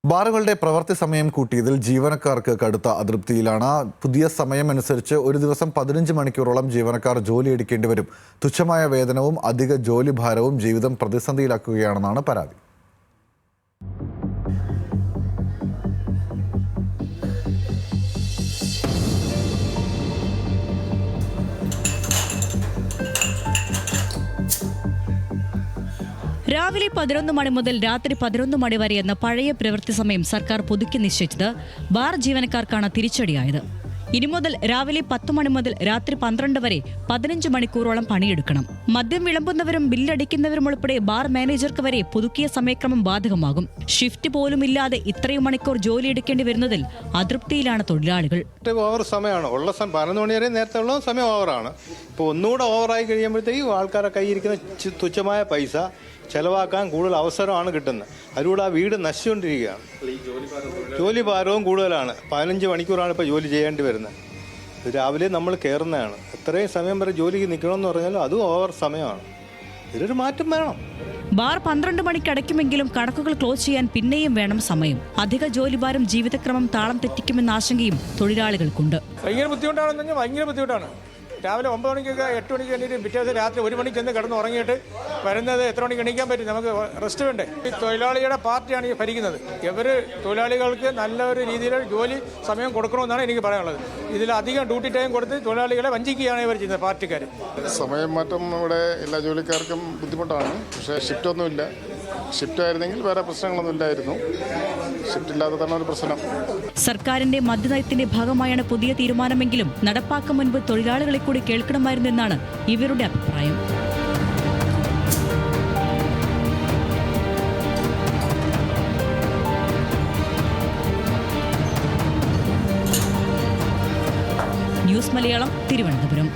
ബാറുകളുടെ പ്രവൃത്തി സമയം കൂട്ടിയതിൽ ജീവനക്കാർക്ക് കടുത്ത അതൃപ്തിയിലാണ്. പുതിയ സമയമനുസരിച്ച് ഒരു ദിവസം 15 മണിക്കൂറോളം ജീവനക്കാർ ജോലിയെടുക്കേണ്ടി വരും. തുച്ഛമായ വേതനവും അധിക ജോലിഭാരവും ജീവിതം പ്രതിസന്ധിയിലാക്കുകയാണെന്നാണ് പരാതി. രാവിലെ 11 മണി മുതൽ രാത്രി 11 മണി വരെ എന്ന പഴയ പ്രവൃത്തി സമയം സർക്കാർ പുതുക്കി നിശ്ചയിച്ചത് ബാർ ജീവനക്കാർക്കാണ് തിരിച്ചടിയായത്. ഇനി മുതൽ രാവിലെ 10 മണി മുതൽ രാത്രി 12 വരെ 15 മണിക്കൂറോളം പണിയെടുക്കണം. മദ്യം വിളമ്പുന്നവരും ബില്ലടിക്കുന്നവരും ഉൾപ്പെടെ ബാർ മാനേജർക്ക് വരെ പുതുക്കിയ സമയക്രമം ബാധകമാകും. ഷിഫ്റ്റ് പോലും ഇല്ലാതെ ഇത്രയും മണിക്കൂർ ജോലിയെടുക്കേണ്ടി വരുന്നതിൽ അതൃപ്തിയിലാണ് തൊഴിലാളികൾ. ഓവർ സമയമാണ് ഉള്ള 11 മണി വരെ നേരത്തെ ഉള്ള സമയം ഓവറാണ്. ഇപ്പോൾ ഒന്നുകൂടെ ഓവറായി കഴിയുമ്പോഴത്തേക്കും ആൾക്കാരുടെ കയ്യിരിക്കുന്ന തുച്ഛമായ പൈസ ചെലവാക്കാൻ കൂടുതൽ അവസരമാണ് കിട്ടുന്നത്. അതിലൂടെ ആ വീട് നശിച്ചുകൊണ്ടിരിക്കുകയാണ്. ജോലി ഭാരവും കൂടുതലാണ്. 15 മണിക്കൂറാണ് ഇപ്പോൾ ജോലി ചെയ്യേണ്ടി വരുന്നത്. രാവിലെ നമ്മൾ കയറുന്നതാണ്. എത്രയും സമയം വരെ ജോലിക്ക് നിൽക്കണമെന്ന് പറഞ്ഞാൽ അതും ഓവർ സമയമാണ്. ഇതിലൊരു മാറ്റം വേണം. ബാർ 12 മണിക്ക് അടയ്ക്കുമെങ്കിലും കണക്കുകൾ ക്ലോസ് ചെയ്യാൻ പിന്നെയും വേണം സമയം. അധിക ജോലിഭാരം ജീവിതക്രമം താളം തെറ്റിക്കുമെന്ന ആശങ്കയും തൊഴിലാളികൾക്കുണ്ട്. ഭയങ്കര ബുദ്ധിമുട്ടാണ്. രാവിലെ 9 മണിക്കൊക്കെ 8 മണിക്ക് എണീറ്റ് പിറ്റേന്ന് രാത്രി 1 മണിക്ക് ചെന്ന് കിടന്ന് ഉറങ്ങിയിട്ട് വരുന്നത് എത്ര മണിക്ക് എണീക്കാൻ പറ്റും? നമുക്ക് റെസ്റ്റ് വേണ്ടേ? ഈ തൊഴിലാളിയുടെ പാർട്ടിയാണ് ഈ ഭരിക്കുന്നത്. ഇവർ തൊഴിലാളികൾക്ക് നല്ലൊരു രീതിയിൽ ജോലി സമയം കൊടുക്കണമെന്നാണ് എനിക്ക് പറയാനുള്ളത്. ഇതിലധികം ഡ്യൂട്ടി ടൈം കൊടുത്ത് തൊഴിലാളികളെ വഞ്ചിക്കുകയാണ് ഇവർ ചെയ്യുന്നത്, പാർട്ടിക്കാർ. സമയം മാറ്റം ഇവിടെ എല്ലാ ജോലിക്കാർക്കും ബുദ്ധിമുട്ടാണ്. പക്ഷേ ഷിഫ്റ്റൊന്നുമില്ല. ഷിഫ്റ്റ് ആയിരുന്നെങ്കിൽ വേറെ പ്രശ്നങ്ങളൊന്നും ഇല്ലായിരുന്നു. ഷിഫ്റ്റ് ഇല്ലാത്തതാണ് ഒരു പ്രശ്നം. സർക്കാരിന്റെ മദ്യനയത്തിന്റെ ഭാഗമായാണ് പുതിയ തീരുമാനമെങ്കിലും നടപ്പാക്കും മുൻപ് തൊഴിലാളികളെ കൂടി കേൾക്കണമായിരുന്നു എന്നാണ് ഇവരുടെ അഭിപ്രായം. ന്യൂസ് മലയാളം, തിരുവനന്തപുരം.